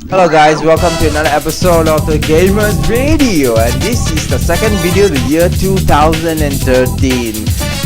Hello guys, welcome to another episode of the Gamers Radio, and this is the second video of the year 2013.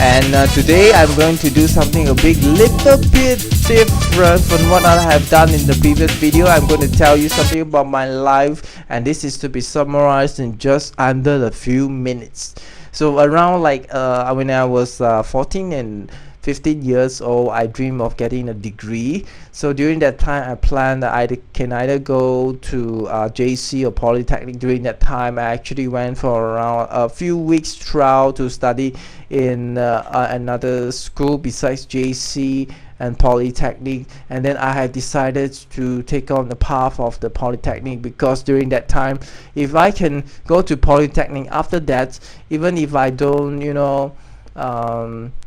And today I'm going to do something a little bit different from what I have done in the previous video. I'm going to tell you something about my life, and this is to be summarized in just under a few minutes. So around when I was 14 and 15 years old, I dreamed of getting a degree. So during that time I planned that I can either go to JC or Polytechnic. During that time I actually went for around a few weeks trial to study in another school besides JC and Polytechnic, and then I have decided to take on the path of the Polytechnic, because during that time, if I can go to Polytechnic after that, even if I don't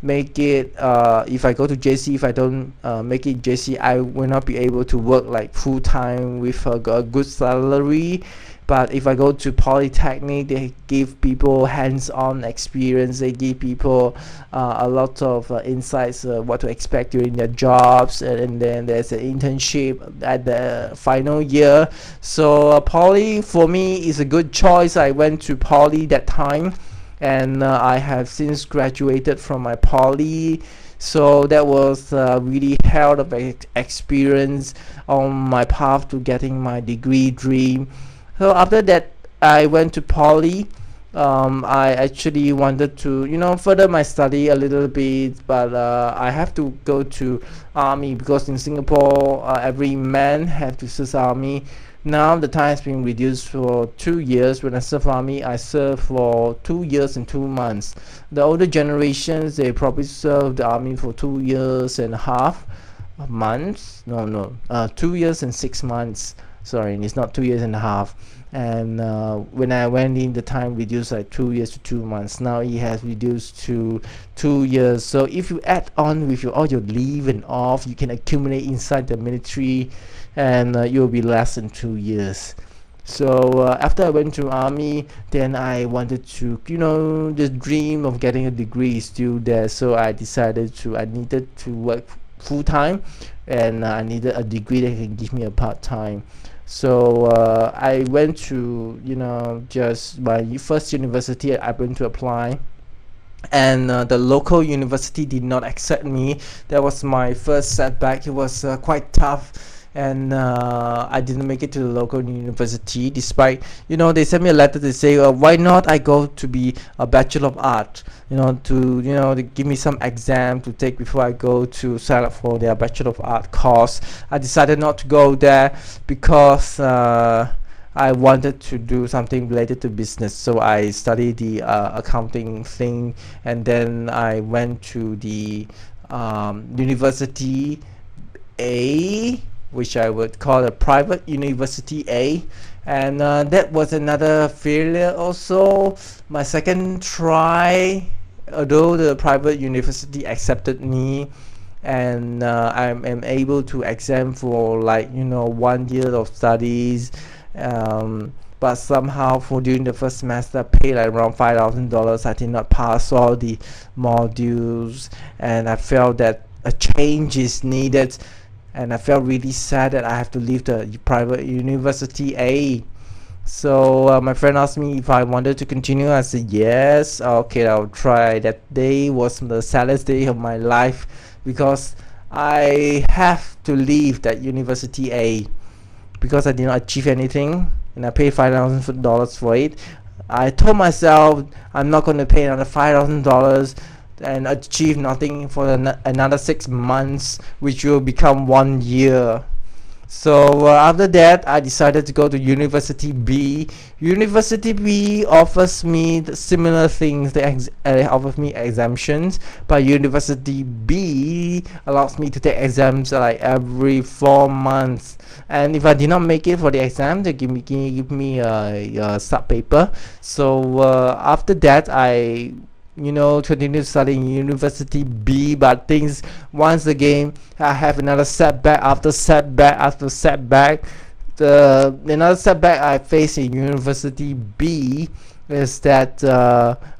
make it, if I go to JC, if I don't make it JC, I will not be able to work like full-time with a good salary. But if I go to Polytechnic, they give people hands-on experience. They give people a lot of insights what to expect during their jobs, and then there's an internship at the final year. So Poly for me is a good choice. I went to Poly that time, and I have since graduated from my Poly. So that was really hell of an experience on my path to getting my degree dream. So after that I went to Poly. I actually wanted to further my study a little bit, but I have to go to army, because in Singapore every man have to serve army. Now the time has been reduced for 2 years. When I serve army, I serve for 2 years and 2 months. The older generations, they probably serve the army for 2 years and a half months. 2 years and 6 months. Sorry, it's not 2 years and a half. And when I went in, the time reduced like 2 years to 2 months. Now it has reduced to 2 years. So if you add on with all your leave and off, you can accumulate inside the military, and you'll be less than 2 years. So after I went to army, then I wanted to, the dream of getting a degree is still there. So I decided I needed to work full time, and I needed a degree that can give me a part time. So I went to just my first university I went to apply, and the local university did not accept me. That was my first setback. It was quite tough, and I didn't make it to the local university, despite they sent me a letter to say why not I go to be a Bachelor of Art, to give me some exam to take before I go to sign up for their Bachelor of Art course. I decided not to go there because I wanted to do something related to business. So I studied the accounting thing, and then I went to the University A, which I would call a private University A, and that was another failure also. My second try, although the private university accepted me, and I'm able to exempt for 1 year of studies, but somehow for during the first semester I paid like around $5,000. I did not pass all the modules, and I felt that a change is needed, and I felt really sad that I have to leave the private University A. So my friend asked me if I wanted to continue. I said yes, okay, I'll try. That day was the saddest day of my life, because I have to leave that University A because I did not achieve anything, and I paid $5,000 for it. I told myself I'm not going to pay another $5,000 and achieve nothing for another 6 months, which will become 1 year. So after that I decided to go to University B. University B offers me the similar things. They offers me exemptions, but University B allows me to take exams like every 4 months, and if I did not make it for the exam, they give me a sub paper. So after that I continue studying University B, but things once again I have another setback after setback after setback. Another setback I face in University B is that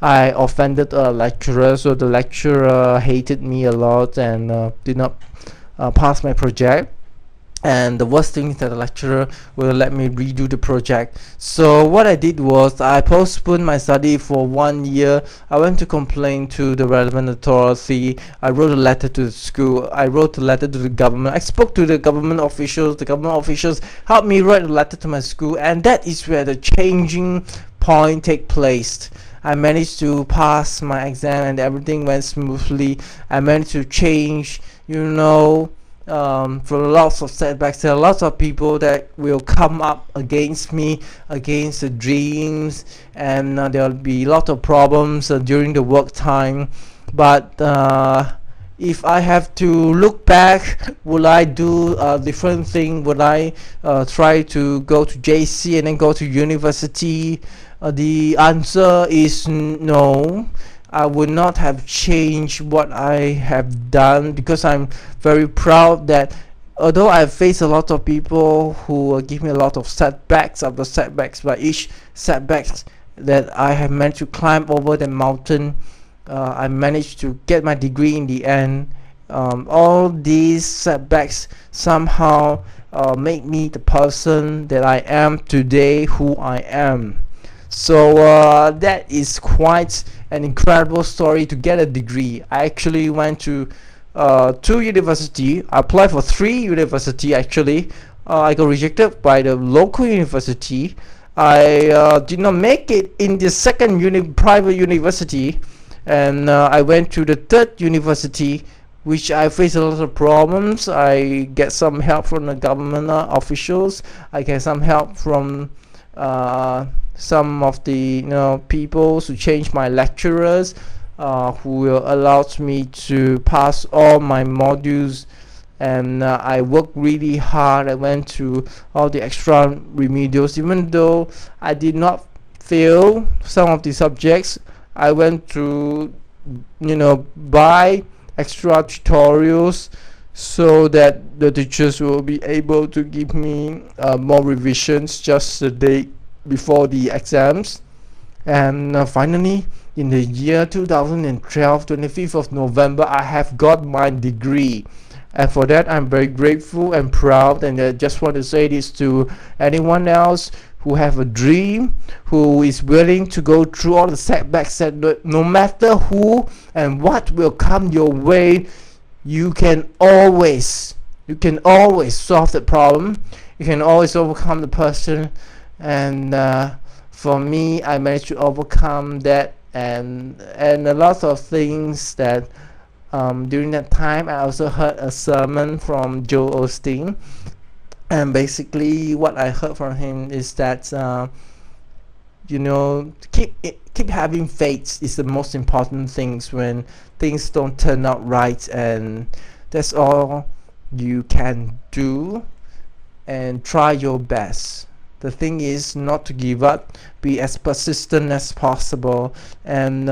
I offended a lecturer, so the lecturer hated me a lot and did not pass my project. and the worst thing is that the lecturer will let me redo the project. So what I did was I postponed my study for 1 year. I went to complain to the relevant authority. I wrote a letter to the school. I wrote a letter to the government. I spoke to the government officials. The government officials helped me write a letter to my school, and that is where the changing point take place. I managed to pass my exam and everything went smoothly. I managed to change, for lots of setbacks. There are lots of people that will come up against me, against the dreams, and there'll be a lot of problems during the work time. But if I have to look back, would I do a different thing? Would I try to go to JC and then go to university? The answer is no. I would not have changed what I have done, because I'm very proud that although I've faced a lot of people who give me a lot of setbacks after setbacks, but each setbacks that I have managed to climb over the mountain, I managed to get my degree in the end. All these setbacks somehow make me the person that I am today, who I am. So that is quite an incredible story to get a degree. I actually went to 2 university. I applied for 3 university actually. I got rejected by the local university. I did not make it in the second private university, and I went to the 3rd university, which I faced a lot of problems. I get some help from the government officials. I get some help from some of the people to change my lecturers, who will allow me to pass all my modules, and I worked really hard. I went to all the extra remedials. Even though I did not fail some of the subjects, I went to buy extra tutorials so that the teachers will be able to give me more revisions just the day before the exams. And finally, in the year 2012, 25th of November, I have got my degree, and for that I'm very grateful and proud. And I just want to say this to anyone else who have a dream, who is willing to go through all the setbacks, that no matter who and what will come your way, you can always solve the problem. You can always overcome the person. And for me, I managed to overcome that, and a lot of things that during that time. I also heard a sermon from Joel Osteen, and basically what I heard from him is that keep having faith is the most important things when things don't turn out right, and that's all you can do, and try your best. The thing is not to give up, be as persistent as possible, and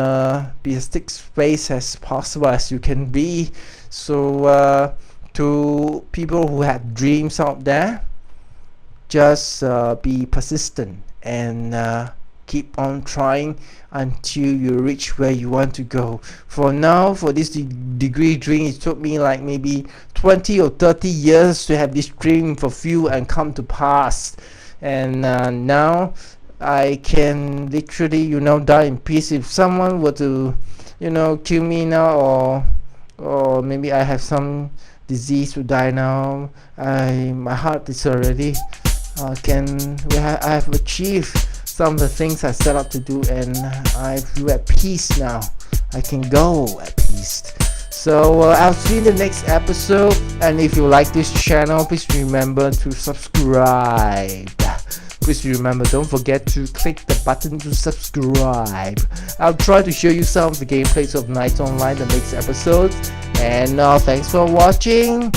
be as thick-faced as possible as you can be. So to people who have dreams out there, just be persistent and keep on trying until you reach where you want to go. For now, for this degree dream, it took me like maybe 20 or 30 years to have this dream fulfilled and come to pass. And now I can literally die in peace. If someone were to kill me now, or maybe I have some disease to die now, my heart is already I have achieved some of the things I set out to do, and I feel at peace now. I can go at peace. So I'll see you in the next episode, and if you like this channel, please remember to subscribe. Please remember, don't forget to click the button to subscribe. I'll try to show you some of the gameplays of Night Online the next episode. And thanks for watching.